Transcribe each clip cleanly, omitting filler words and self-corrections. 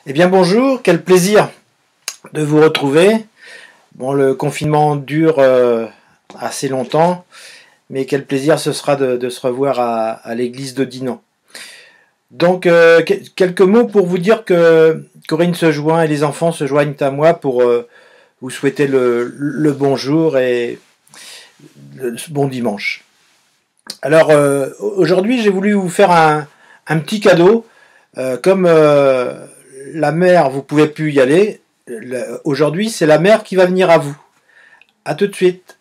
Eh bien bonjour, quel plaisir de vous retrouver. Bon, le confinement dure assez longtemps, mais quel plaisir ce sera de se revoir à l'église de Dinan. Donc quelques mots pour vous dire que Corinne se joint et les enfants se joignent à moi pour vous souhaiter le bonjour et le bon dimanche. Alors aujourd'hui j'ai voulu vous faire un petit cadeau. Comme la mère, vous pouvez plus y aller, aujourd'hui c'est la mère qui va venir à vous. À tout de suite.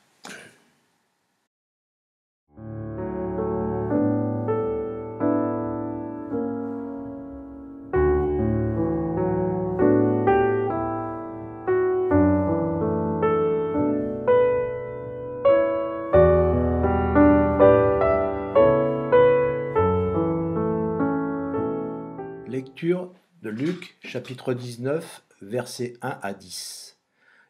Lecture de Luc, chapitre 19, versets 1 à 10.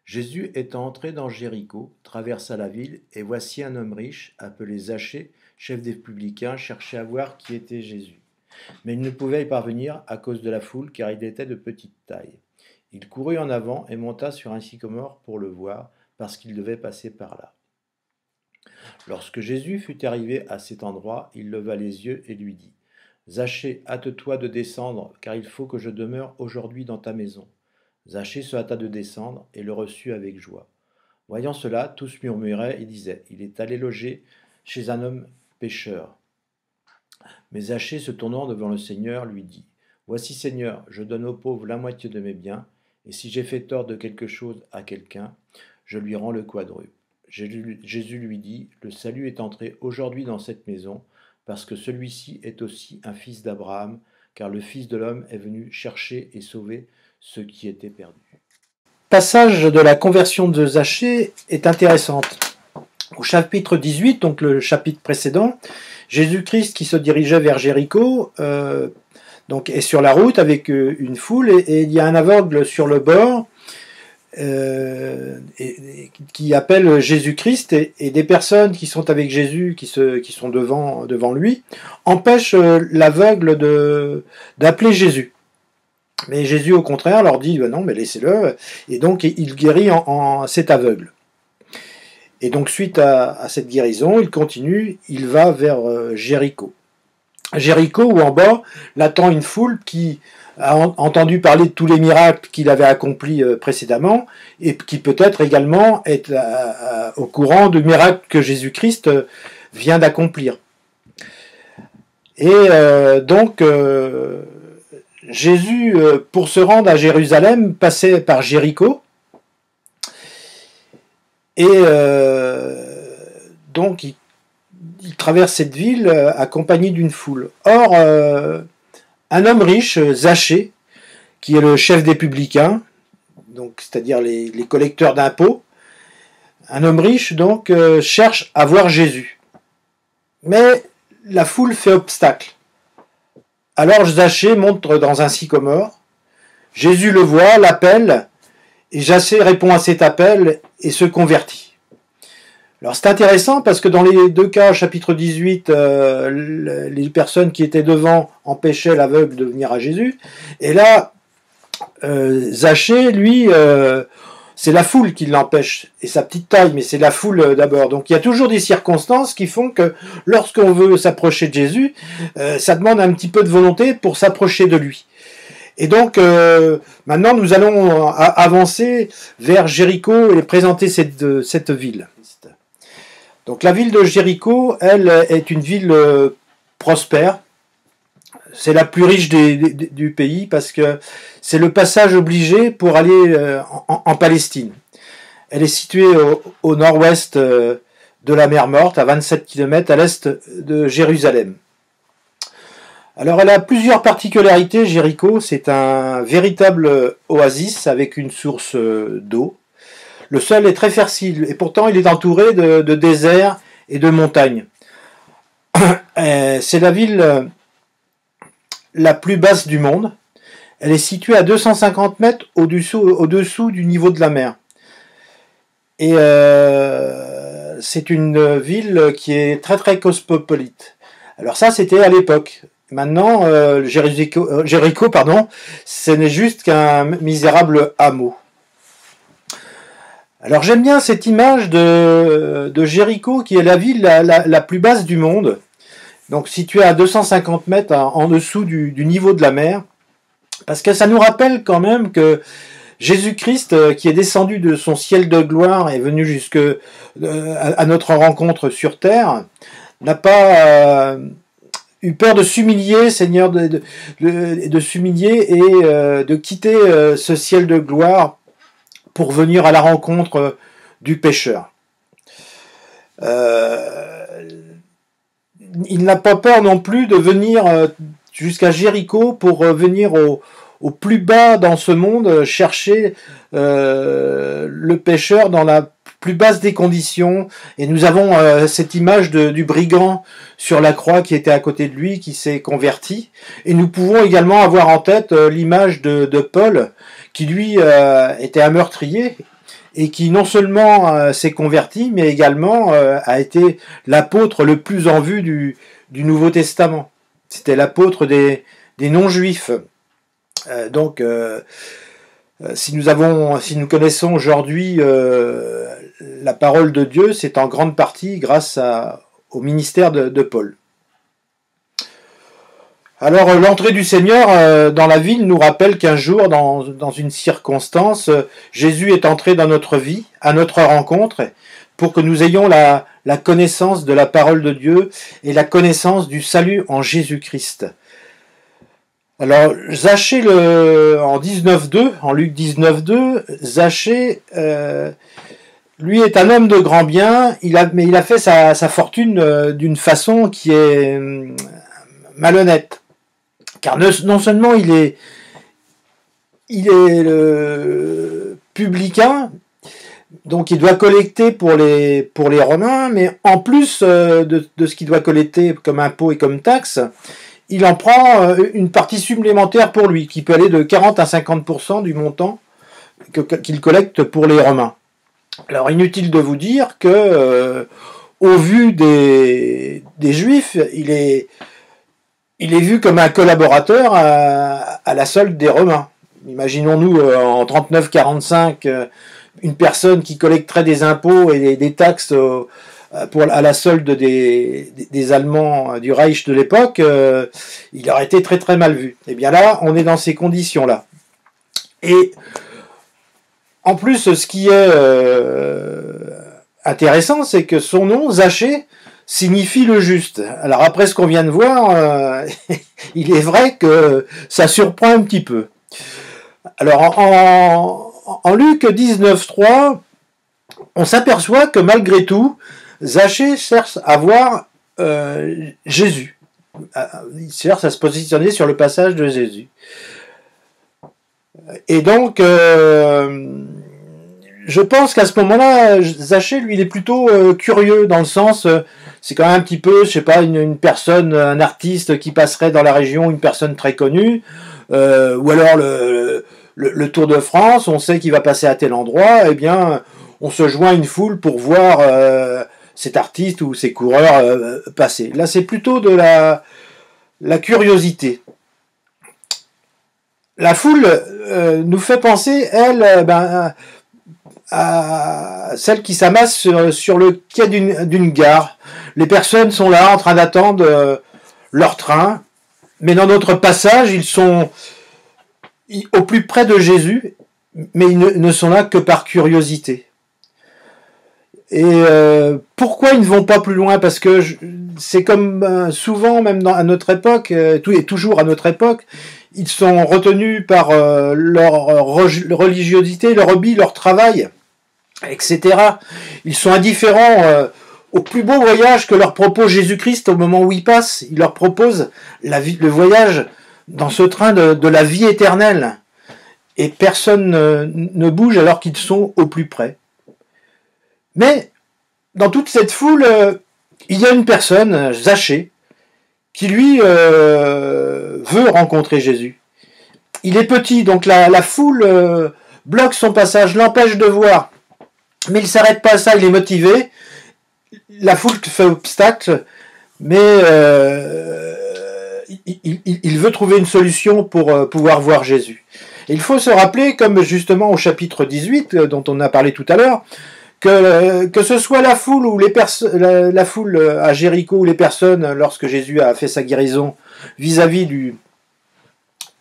Jésus étant entré dans Jéricho, traversa la ville, et voici un homme riche, appelé Zachée, chef des publicains, cherchait à voir qui était Jésus. Mais il ne pouvait y parvenir à cause de la foule, car il était de petite taille. Il courut en avant et monta sur un sycomore pour le voir, parce qu'il devait passer par là. Lorsque Jésus fut arrivé à cet endroit, il leva les yeux et lui dit: Zachée, hâte-toi de descendre, car il faut que je demeure aujourd'hui dans ta maison. Zachée se hâta de descendre et le reçut avec joie. Voyant cela, tous murmuraient et disaient: Il est allé loger chez un homme pécheur. Mais Zachée, se tournant devant le Seigneur, lui dit: Voici, Seigneur, je donne aux pauvres la moitié de mes biens, et si j'ai fait tort de quelque chose à quelqu'un, je lui rends le quadruple. Jésus lui dit: Le salut est entré aujourd'hui dans cette maison, parce que celui-ci est aussi un fils d'Abraham, car le Fils de l'homme est venu chercher et sauver ceux qui étaient perdus. Le passage de la conversion de Zachée est intéressante. Au chapitre 18, donc le chapitre précédent, Jésus-Christ qui se dirigeait vers Jéricho donc est sur la route avec une foule et il y a un aveugle sur le bord qui appelle Jésus-Christ et des personnes qui sont avec Jésus, qui sont devant lui, empêchent l'aveugle d'appeler Jésus. Mais Jésus, au contraire, leur dit non, mais laissez-le, et donc il guérit cet aveugle. Et donc, suite à cette guérison, il continue, il va vers Jéricho. Jéricho, où en bas, l'attend une foule qui a entendu parler de tous les miracles qu'il avait accomplis précédemment, et qui peut-être également est au courant du miracle que Jésus-Christ vient d'accomplir. Et donc, Jésus, pour se rendre à Jérusalem, passait par Jéricho, et donc il traverse cette ville accompagné d'une foule. Or, un homme riche, Zachée, qui est le chef des publicains, donc c'est-à-dire les collecteurs d'impôts, un homme riche donc cherche à voir Jésus. Mais la foule fait obstacle. Alors Zachée monte dans un sycomore, Jésus le voit, l'appelle, et Zachée répond à cet appel et se convertit. Alors c'est intéressant parce que dans les deux cas, chapitre 18, les personnes qui étaient devant empêchaient l'aveugle de venir à Jésus. Et là, Zachée, lui, c'est la foule qui l'empêche, et sa petite taille, mais c'est la foule d'abord. Donc il y a toujours des circonstances qui font que lorsqu'on veut s'approcher de Jésus, ça demande un petit peu de volonté pour s'approcher de lui. Et donc, maintenant, nous allons avancer vers Jéricho et présenter cette ville. Donc, la ville de Jéricho, elle, est une ville prospère. C'est la plus riche du pays parce que c'est le passage obligé pour aller en Palestine. Elle est située au nord-ouest de la mer Morte, à 27 km à l'est de Jérusalem. Alors elle a plusieurs particularités, Jéricho, c'est un véritable oasis avec une source d'eau. Le sol est très fertile et pourtant il est entouré de déserts et de montagnes. C'est la ville la plus basse du monde. Elle est située à 250 mètres au-dessous du niveau de la mer. Et c'est une ville qui est très très cosmopolite. Alors ça c'était à l'époque. Maintenant, Jéricho, pardon, ce n'est juste qu'un misérable hameau. Alors j'aime bien cette image de Jéricho, qui est la ville la plus basse du monde, donc située à 250 mètres en dessous du niveau de la mer, parce que ça nous rappelle quand même que Jésus-Christ, qui est descendu de son ciel de gloire, est venu jusque à notre rencontre sur terre, n'a pas eu peur de s'humilier, Seigneur, de s'humilier et de quitter ce ciel de gloire pour venir à la rencontre du pécheur. Il n'a pas peur non plus de venir jusqu'à Jéricho pour venir au plus bas dans ce monde, chercher le pécheur dans la plus basse des conditions. Et nous avons cette image du brigand sur la croix qui était à côté de lui, qui s'est converti. Et nous pouvons également avoir en tête l'image de Paul, qui lui était un meurtrier, et qui non seulement s'est converti, mais également a été l'apôtre le plus en vue du Nouveau Testament. C'était l'apôtre des non-juifs. Donc, si nous connaissons aujourd'hui la parole de Dieu, c'est en grande partie grâce au ministère de Paul. Alors, l'entrée du Seigneur dans la ville nous rappelle qu'un jour, dans une circonstance, Jésus est entré dans notre vie, à notre rencontre, pour que nous ayons la connaissance de la parole de Dieu et la connaissance du salut en Jésus-Christ. Alors, Zachée, en 19.2, en Luc 19.2, Zachée, lui est un homme de grand bien, mais il a fait sa fortune d'une façon qui est malhonnête. Car non seulement il est le publicain, donc il doit collecter pour les Romains, mais en plus de ce qu'il doit collecter comme impôt et comme taxe, il en prend une partie supplémentaire pour lui, qui peut aller de 40 à 50% du montant qu'il collecte pour les Romains. Alors inutile de vous dire que, au vu des Juifs, il est vu comme un collaborateur à la solde des Romains. Imaginons-nous en 39-45 une personne qui collecterait des impôts et des taxes à la solde des Allemands du Reich de l'époque, il aurait été très très mal vu. Et bien là, on est dans ces conditions-là. Et en plus, ce qui est intéressant, c'est que son nom, Zachée, signifie le juste. Alors après ce qu'on vient de voir, il est vrai que ça surprend un petit peu. Alors en Luc 19.3, on s'aperçoit que malgré tout, Zachée cherche à voir Jésus. Il cherche à se positionner sur le passage de Jésus. Et donc, je pense qu'à ce moment-là, Zachée, lui, il est plutôt curieux, dans le sens, c'est quand même un petit peu, je sais pas, une personne, un artiste qui passerait dans la région, une personne très connue, ou alors le Tour de France, on sait qu'il va passer à tel endroit, eh bien, on se joint à une foule pour voir cet artiste ou ces coureurs passer. Là, c'est plutôt de la curiosité. La foule nous fait penser, elle, à celle qui s'amasse sur le quai d'une gare. Les personnes sont là en train d'attendre leur train, mais dans notre passage, ils sont au plus près de Jésus, mais ils ne sont là que par curiosité. Et pourquoi ils ne vont pas plus loin? Parce que c'est comme souvent, même à notre époque, et toujours à notre époque, ils sont retenus par leur religiosité, leur hobby, leur travail, etc. Ils sont indifférents au plus beau voyage que leur propose Jésus-Christ au moment où ils passent. Il leur propose le voyage dans ce train de la vie éternelle. Et personne ne bouge alors qu'ils sont au plus près. Mais dans toute cette foule, il y a une personne, Zachée, qui lui veut rencontrer Jésus. Il est petit, donc la foule bloque son passage, l'empêche de voir. Mais il ne s'arrête pas à ça, il est motivé. La foule fait obstacle, mais il veut trouver une solution pour pouvoir voir Jésus. Et il faut se rappeler, comme justement au chapitre 18, dont on a parlé tout à l'heure, que ce soit la foule ou la foule à Jéricho ou les personnes, lorsque Jésus a fait sa guérison vis-à-vis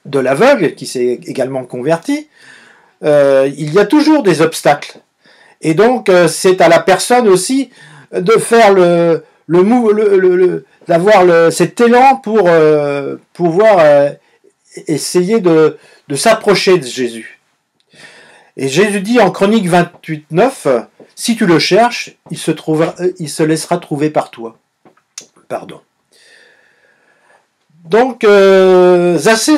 de l'aveugle, qui s'est également converti, il y a toujours des obstacles. Et donc, c'est à la personne aussi de faire d'avoir cet élan pour pouvoir essayer de s'approcher de Jésus. Et Jésus dit en Chronique 28:9, si tu le cherches, il se laissera trouver par toi. Pardon. Donc, Zachée,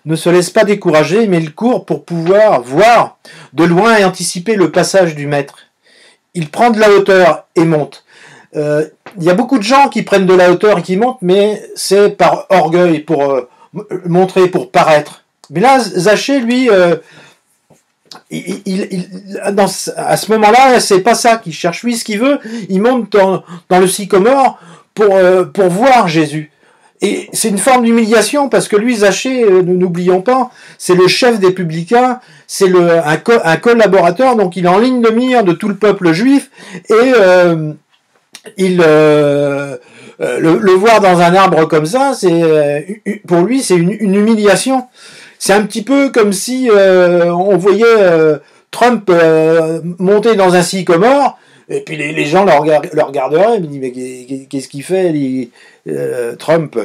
ne se laisse pas décourager, mais il court pour pouvoir voir de loin et anticiper le passage du maître. Il prend de la hauteur et monte. Il y a beaucoup de gens qui prennent de la hauteur et qui montent, mais c'est par orgueil, pour montrer, pour paraître. Mais là, Zachée, lui, à ce moment-là, c'est pas ça qu'il cherche. Lui, ce qu'il veut, il monte dans le sycomore pour voir Jésus. Et c'est une forme d'humiliation, parce que lui, Zachée, n'oublions pas, c'est le chef des publicains, c'est un collaborateur, donc il est en ligne de mire de tout le peuple juif, et le voir dans un arbre comme ça, pour lui, c'est une humiliation. C'est un petit peu comme si on voyait Trump monter dans un sycomore, et puis les gens le regarderaient et me disent, mais qu'est-ce qu'il fait, Trump?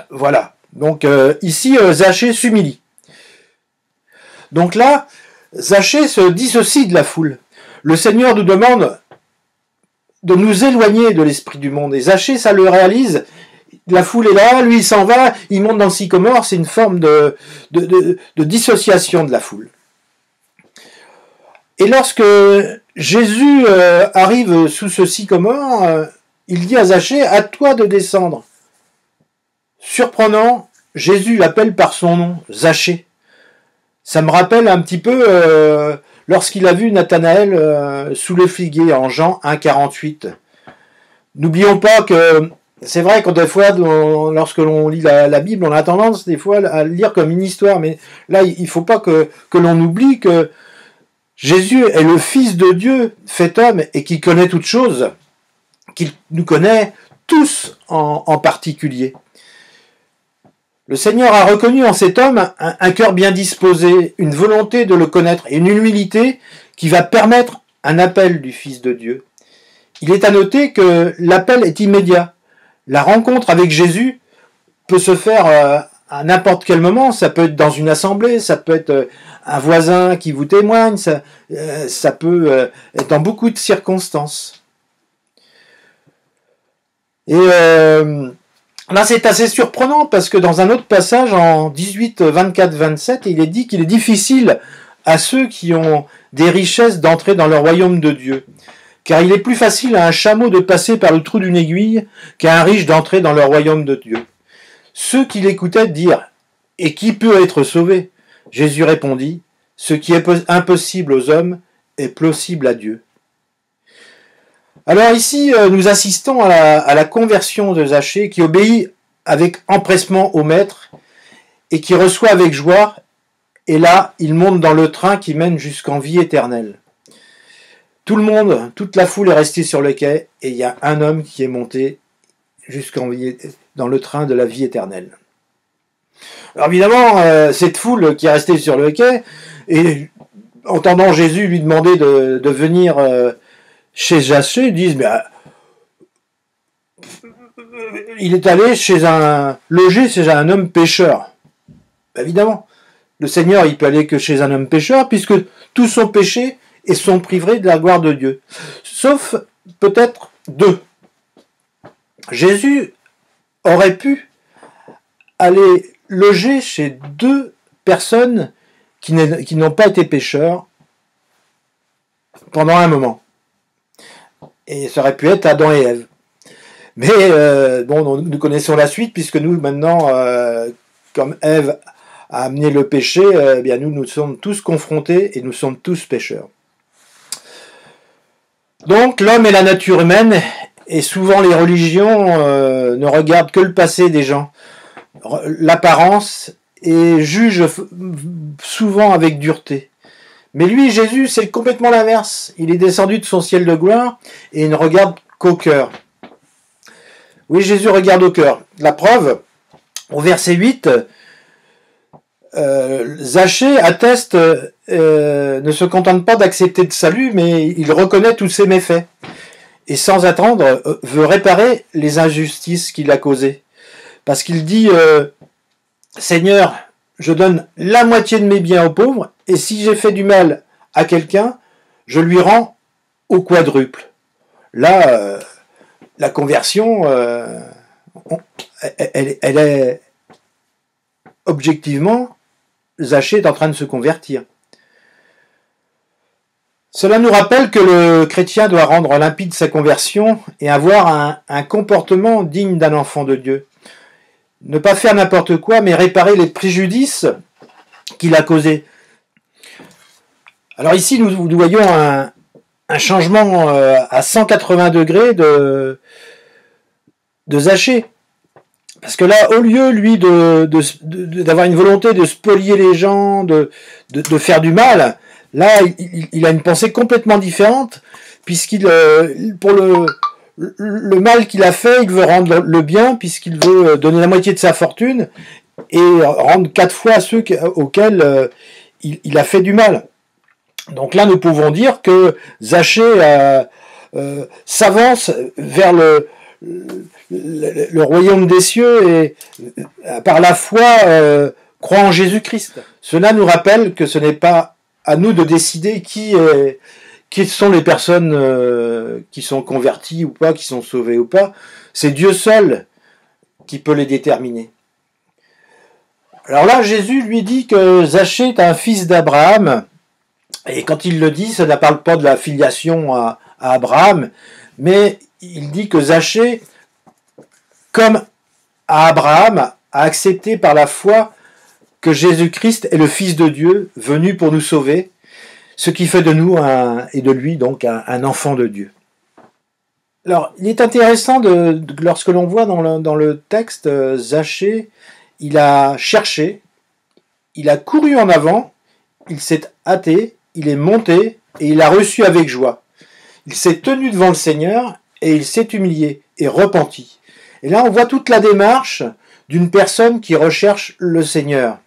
Voilà. Donc ici, Zachée s'humilie. Donc là, Zachée se dissocie de la foule. Le Seigneur nous demande de nous éloigner de l'esprit du monde. Et Zachée, ça le réalise. La foule est là, lui il s'en va, il monte dans le sycomore, c'est une forme de dissociation de la foule. Et lorsque Jésus arrive sous ce sycomore, il dit à Zachée, à toi de descendre. Surprenant, Jésus l'appelle par son nom, Zachée. Ça me rappelle un petit peu lorsqu'il a vu Nathanaël sous le figuier en Jean 1,48. N'oublions pas que c'est vrai que des fois, lorsque l'on lit la Bible, on a tendance des fois à le lire comme une histoire, mais là, il ne faut pas que l'on oublie que Jésus est le Fils de Dieu, fait homme, et qui connaît toutes choses, qu'il nous connaît tous en particulier. Le Seigneur a reconnu en cet homme un cœur bien disposé, une volonté de le connaître et une humilité qui va permettre un appel du Fils de Dieu. Il est à noter que l'appel est immédiat. La rencontre avec Jésus peut se faire à n'importe quel moment. Ça peut être dans une assemblée, ça peut être un voisin qui vous témoigne, ça peut être dans beaucoup de circonstances. Et là, c'est assez surprenant parce que dans un autre passage, en 18, 24, 27, il est dit qu'il est difficile à ceux qui ont des richesses d'entrer dans le royaume de Dieu. Car il est plus facile à un chameau de passer par le trou d'une aiguille qu'à un riche d'entrer dans le royaume de Dieu. Ceux qui l'écoutaient dirent, « Et qui peut être sauvé ?» Jésus répondit, « Ce qui est impossible aux hommes est possible à Dieu. » Alors ici, nous assistons à la conversion de Zachée qui obéit avec empressement au maître et qui reçoit avec joie, et là, il monte dans le train qui mène jusqu'en vie éternelle. Tout le monde, toute la foule est restée sur le quai et il y a un homme qui est monté dans le train de la vie éternelle. Alors évidemment, cette foule qui est restée sur le quai, et entendant Jésus lui demander de venir chez Zachée, disent il est allé loger chez un homme pécheur. Évidemment, le Seigneur il peut aller que chez un homme pécheur puisque tous sont péchés et sont privés de la gloire de Dieu. Sauf peut-être deux. Jésus aurait pu aller loger chez deux personnes qui n'ont pas été pécheurs pendant un moment. Et ça aurait pu être Adam et Ève. Mais nous connaissons la suite, puisque nous, maintenant, comme Ève a amené le péché, bien nous sommes tous confrontés et nous sommes tous pécheurs. Donc l'homme et la nature humaine Et souvent les religions ne regardent que le passé des gens, l'apparence, et jugent souvent avec dureté. Mais lui, Jésus, c'est complètement l'inverse. Il est descendu de son ciel de gloire et il ne regarde qu'au cœur. Oui, Jésus regarde au cœur. La preuve, au verset 8, Zachée atteste, ne se contente pas d'accepter le salut, mais il reconnaît tous ses méfaits. Et sans attendre, veut réparer les injustices qu'il a causées. Parce qu'il dit, Seigneur, je donne la moitié de mes biens aux pauvres, et si j'ai fait du mal à quelqu'un, je lui rends au quadruple. Là, la conversion, elle est objectivement, Zachée est en train de se convertir. Cela nous rappelle que le chrétien doit rendre limpide sa conversion et avoir un comportement digne d'un enfant de Dieu. Ne pas faire n'importe quoi, mais réparer les préjudices qu'il a causés. Alors ici, nous voyons un changement à 180 degrés de Zachée. Parce que là, au lieu, lui, d'avoir une volonté de spolier les gens, de faire du mal, là, il a une pensée complètement différente, puisqu'il, pour le mal qu'il a fait, il veut rendre le bien, puisqu'il veut donner la moitié de sa fortune, et rendre 4 fois à ceux auxquels il a fait du mal. Donc là, nous pouvons dire que Zachée s'avance vers le royaume des cieux et par la foi croit en Jésus-Christ. Cela nous rappelle que ce n'est pas à nous de décider qui sont les personnes qui sont converties ou pas, qui sont sauvées ou pas. C'est Dieu seul qui peut les déterminer. Alors là, Jésus lui dit que Zachée est un fils d'Abraham. Et quand il le dit, ça ne parle pas de la filiation à Abraham, mais il dit que Zachée, comme à Abraham, a accepté par la foi que Jésus-Christ est le Fils de Dieu, venu pour nous sauver, ce qui fait de nous et de lui donc un enfant de Dieu. Alors, il est intéressant lorsque l'on voit dans le texte, Zachée, il a cherché, il a couru en avant, il s'est hâté, il est monté et il a reçu avec joie. Il s'est tenu devant le Seigneur et il s'est humilié et repenti. Et là, on voit toute la démarche d'une personne qui recherche le Seigneur.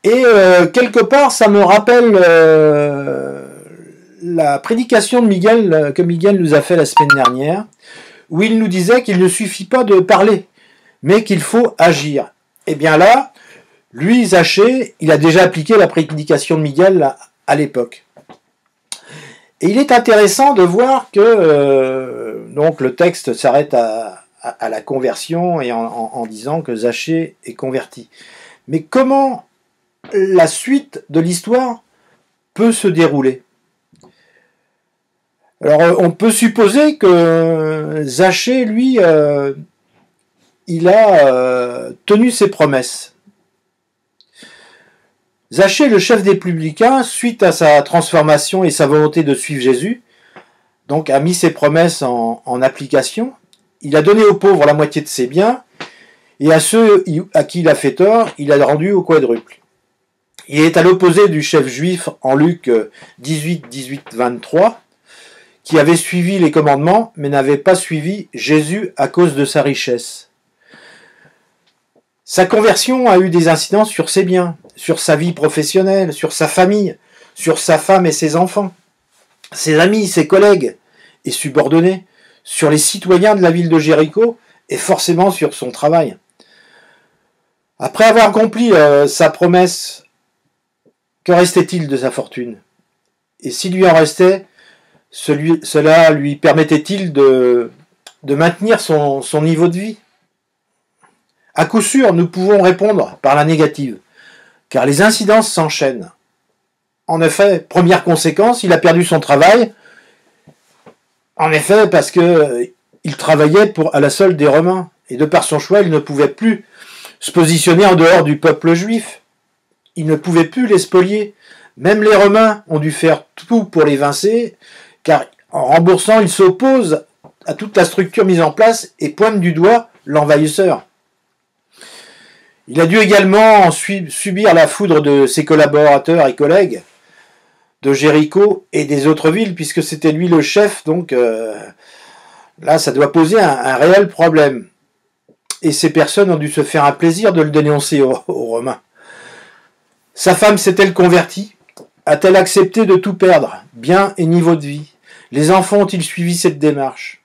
Et quelque part, ça me rappelle la prédication de Miguel, que Miguel nous a fait la semaine dernière, où il nous disait qu'il ne suffit pas de parler, mais qu'il faut agir. Et bien là, lui, Zachée, il a déjà appliqué la prédication de Miguel à l'époque. Et il est intéressant de voir que donc le texte s'arrête à la conversion et en disant que Zachée est converti. Mais comment la suite de l'histoire peut se dérouler? Alors on peut supposer que Zachée, lui, il a tenu ses promesses. Zachée, le chef des publicains, suite à sa transformation et sa volonté de suivre Jésus, donc a mis ses promesses en application. Il a donné aux pauvres la moitié de ses biens, et à ceux à qui il a fait tort, il a rendu au quadruple. Il est à l'opposé du chef juif en Luc 18, 18, 23, qui avait suivi les commandements, mais n'avait pas suivi Jésus à cause de sa richesse. Sa conversion a eu des incidences sur ses biens, sur sa vie professionnelle, sur sa famille, sur sa femme et ses enfants, ses amis, ses collègues et subordonnés, sur les citoyens de la ville de Jéricho et forcément sur son travail. Après avoir accompli sa promesse, que restait-il de sa fortune? Et s'il lui en restait, cela lui permettait-il de maintenir son niveau de vie? À coup sûr, nous pouvons répondre par la négative, car les incidences s'enchaînent. En effet, première conséquence, il a perdu son travail, en effet, parce qu'il travaillait à la solde des Romains, et de par son choix, il ne pouvait plus se positionner en dehors du peuple juif. Il ne pouvait plus les spolier. Même les Romains ont dû faire tout pour l'évincer, car en remboursant, ils s'opposent à toute la structure mise en place et pointe du doigt l'envahisseur. Il a dû également subir la foudre de ses collaborateurs et collègues de Jéricho et des autres villes, puisque c'était lui le chef, donc là ça doit poser un réel problème. Et ces personnes ont dû se faire un plaisir de le dénoncer aux Romains. Sa femme s'est-elle convertie? A-t-elle accepté de tout perdre, bien et niveau de vie? Les enfants ont-ils suivi cette démarche?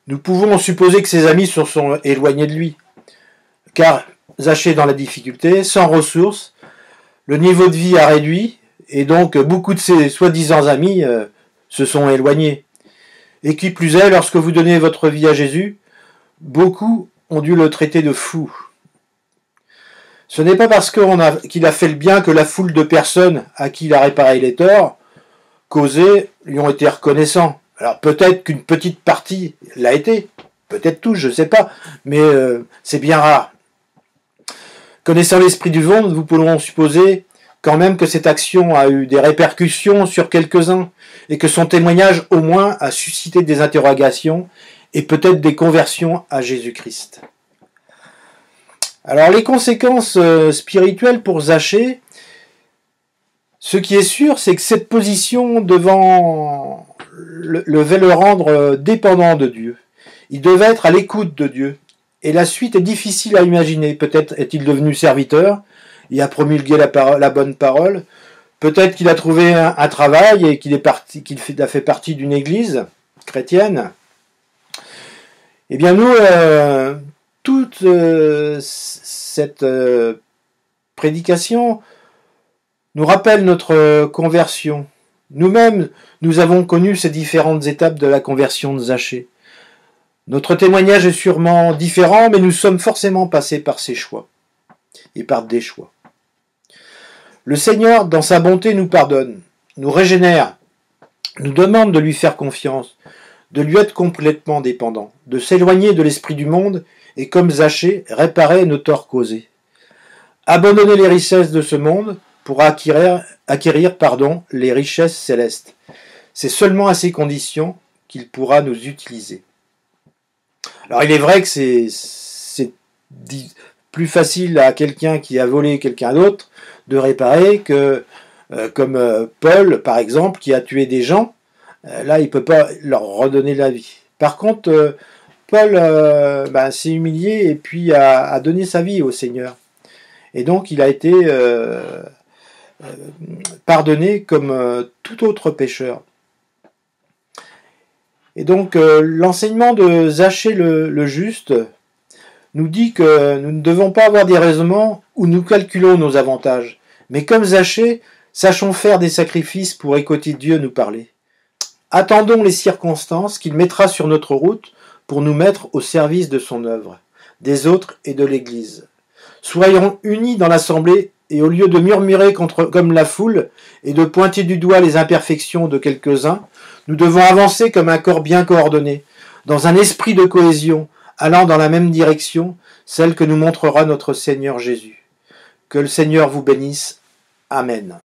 Nous pouvons supposer que ses amis se sont éloignés de lui, car Zachée dans la difficulté, sans ressources, le niveau de vie a réduit, et donc beaucoup de ses soi-disant amis se sont éloignés. Et qui plus est, lorsque vous donnez votre vie à Jésus, beaucoup ont dû le traiter de fou. Ce n'est pas parce qu'il a fait le bien que la foule de personnes à qui il a réparé les torts causés lui ont été reconnaissants. Alors peut-être qu'une petite partie l'a été, peut-être tous, je ne sais pas, mais c'est bien rare. Connaissant l'esprit du monde, vous pourrez supposer quand même que cette action a eu des répercussions sur quelques-uns et que son témoignage au moins a suscité des interrogations et peut-être des conversions à Jésus-Christ. Alors les conséquences spirituelles pour Zachée, ce qui est sûr, c'est que cette position devait le rendre dépendant de Dieu. Il devait être à l'écoute de Dieu. Et la suite est difficile à imaginer. Peut-être est-il devenu serviteur, il a promulgué la bonne parole, peut-être qu'il a trouvé un travail et qu'il a fait partie d'une église chrétienne. Eh bien nous, toute cette prédication nous rappelle notre conversion. Nous-mêmes, nous avons connu ces différentes étapes de la conversion de Zachée. Notre témoignage est sûrement différent, mais nous sommes forcément passés par ces choix et par des choix. Le Seigneur, dans sa bonté, nous pardonne, nous régénère, nous demande de lui faire confiance, de lui être complètement dépendant, de s'éloigner de l'esprit du monde et, comme Zachée, réparer nos torts causés. Abandonner les richesses de ce monde pour acquérir les richesses célestes. C'est seulement à ces conditions qu'il pourra nous utiliser. Alors il est vrai que c'est plus facile à quelqu'un qui a volé quelqu'un d'autre de réparer que comme Paul par exemple qui a tué des gens, là il ne peut pas leur redonner la vie. Par contre Paul s'est humilié et puis a donné sa vie au Seigneur. Et donc il a été pardonné comme tout autre pécheur. Et donc l'enseignement de Zachée le juste nous dit que nous ne devons pas avoir des raisonnements où nous calculons nos avantages. Mais comme Zachée, sachons faire des sacrifices pour écouter Dieu nous parler. Attendons les circonstances qu'il mettra sur notre route pour nous mettre au service de son œuvre, des autres et de l'Église. Soyons unis dans l'assemblée et au lieu de murmurer comme la foule et de pointer du doigt les imperfections de quelques-uns, nous devons avancer comme un corps bien coordonné, dans un esprit de cohésion, allant dans la même direction, celle que nous montrera notre Seigneur Jésus. Que le Seigneur vous bénisse. Amen.